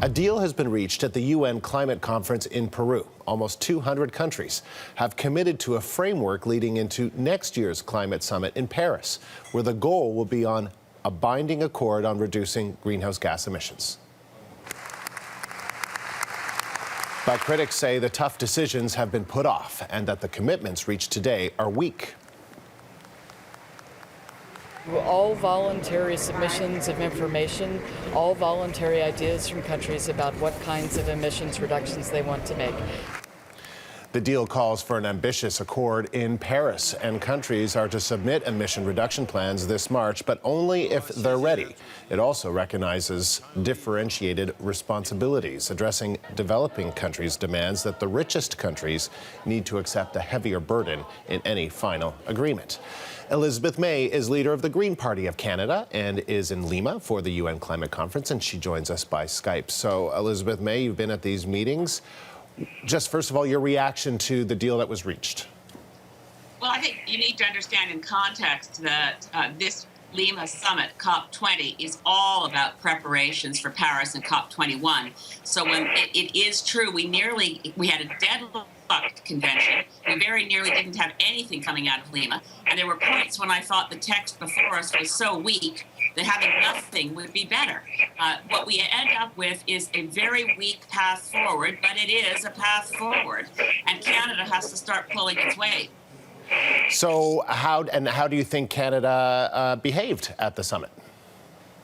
A deal has been reached at the UN climate conference in Peru. Almost 200 countries have committed to a framework leading into next year's climate summit in Paris, where the goal will be on a binding accord on reducing greenhouse gas emissions. But critics say the tough decisions have been put off and that the commitments reached today are weak. All voluntary submissions of information, all voluntary ideas from countries about what kinds of emissions reductions they want to make. The deal calls for an ambitious accord in Paris, and countries are to submit emission reduction plans this March, but only if they're ready. It also recognizes differentiated responsibilities, addressing developing countries' demands that the richest countries need to accept a heavier burden in any final agreement. Elizabeth May is leader of the Green Party of Canada and is in Lima for the UN Climate Conference, and she joins us by Skype. So, Elizabeth May, you've been at these meetings. Just first of all, your reaction to the deal that was reached. Well, I think you need to understand in context that this Lima summit, COP20, is all about preparations for Paris and COP21. So when it is true, we had a deadlocked convention. We very nearly didn't have anything coming out of Lima. And there were points when I thought the text before us was so weak that having nothing would be better. What we end up with is a very weak path forward, but it is a path forward. And Canada has to start pulling its weight. So how do you think Canada behaved at the summit?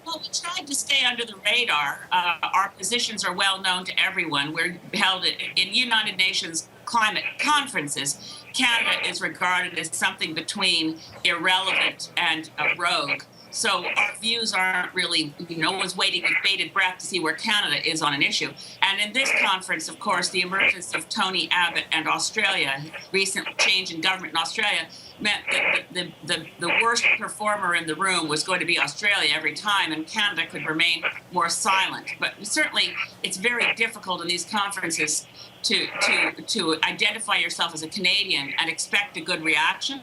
Well, we tried to stay under the radar. Our positions are well known to everyone. We're held in United Nations climate conferences. Canada is regarded as something between irrelevant and rogue. So our views aren't really, no one's waiting with bated breath to see where Canada is on an issue. And in this conference, of course, the emergence of Tony Abbott and Australia, recent change in government in Australia, meant that the worst performer in the room was going to be Australia every time, and Canada could remain more silent. But certainly, it's very difficult in these conferences to identify yourself as a Canadian and expect a good reaction.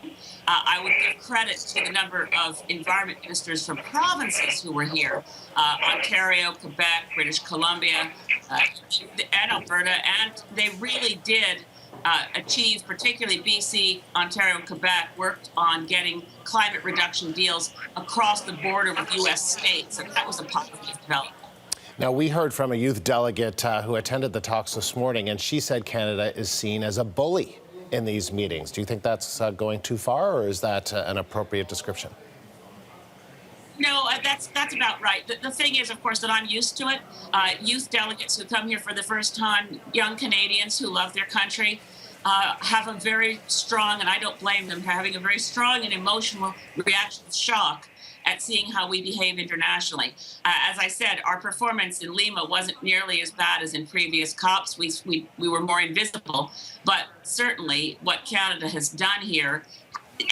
I would give credit to the number of environment ministers from provinces who were here, Ontario, Quebec, British Columbia, and Alberta, and they really did achieve, particularly BC, Ontario, and Quebec, worked on getting climate reduction deals across the border with U.S. states, and that was a positive development. Now, we heard from a youth delegate who attended the talks this morning, and she said Canada is seen as a bully in these meetings. Do you think that's going too far, or is that an appropriate description? No, that's about right. The thing is, of course, that I'm used to it. Youth delegates who come here for the first time, young Canadians who love their country, have a very strong, and I don't blame them for having a very strong and emotional reaction of shock at seeing how we behave internationally. As I said, our performance in Lima wasn't nearly as bad as in previous COPs. We were more invisible, but certainly what Canada has done here,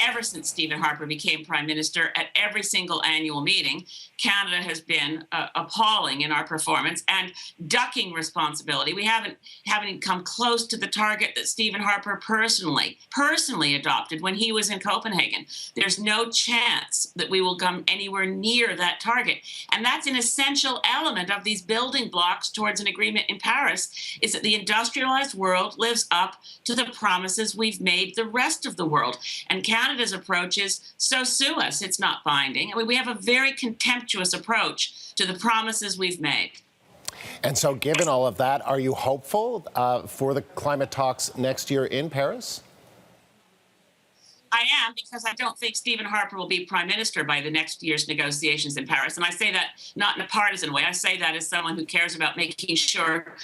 ever since Stephen Harper became Prime Minister, at every single annual meeting, Canada has been appalling in our performance and ducking responsibility. We haven't come close to the target that Stephen Harper personally adopted when he was in Copenhagen. There's no chance that we will come anywhere near that target. And that's an essential element of these building blocks towards an agreement in Paris, is that the industrialized world lives up to the promises we've made the rest of the world. And Canada's approach is, so sue us, it's not binding. I mean, we have a very contemptuous approach to the promises we've made. And so given all of that, are you hopeful for the climate talks next year in Paris? I am, because I don't think Stephen Harper will be Prime Minister by the next year's negotiations in Paris. And I say that not in a partisan way. I say that as someone who cares about making sure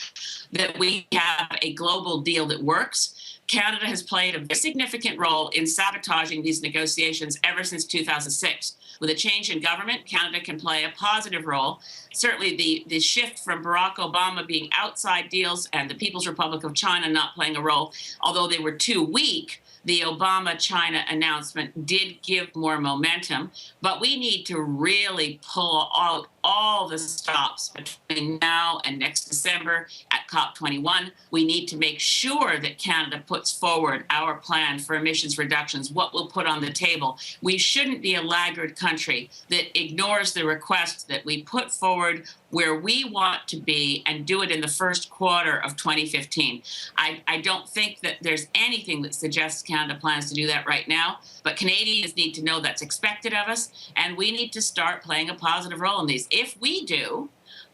that we have a global deal that works. Canada has played a very significant role in sabotaging these negotiations ever since 2006. With a change in government, Canada can play a positive role. Certainly the shift from Barack Obama being outside deals and the People's Republic of China not playing a role, although they were too weak, the Obama-China announcement did give more momentum, but we need to really pull out all the stops between now and next December at COP21. We need to make sure that Canada puts forward our plan for emissions reductions, what we'll put on the table. We shouldn't be a laggard country that ignores the request that we put forward where we want to be and do it in the first quarter of 2015. I don't think that there's anything that suggests Canada plans to do that right now, but Canadians need to know that's expected of us, and we need to start playing a positive role in these. If we do,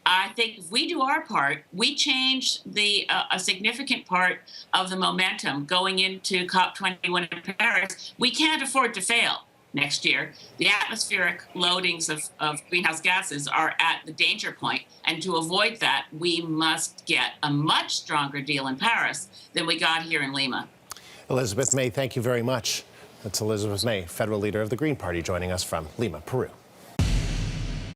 I think if we do our part, we change a significant part of the momentum going into COP21 in Paris. We can't afford to fail next year. The atmospheric loadings of greenhouse gases are at the danger point, and to avoid that, we must get a much stronger deal in Paris than we got here in Lima. Elizabeth May, thank you very much. That's Elizabeth May, federal leader of the Green Party, joining us from Lima, Peru.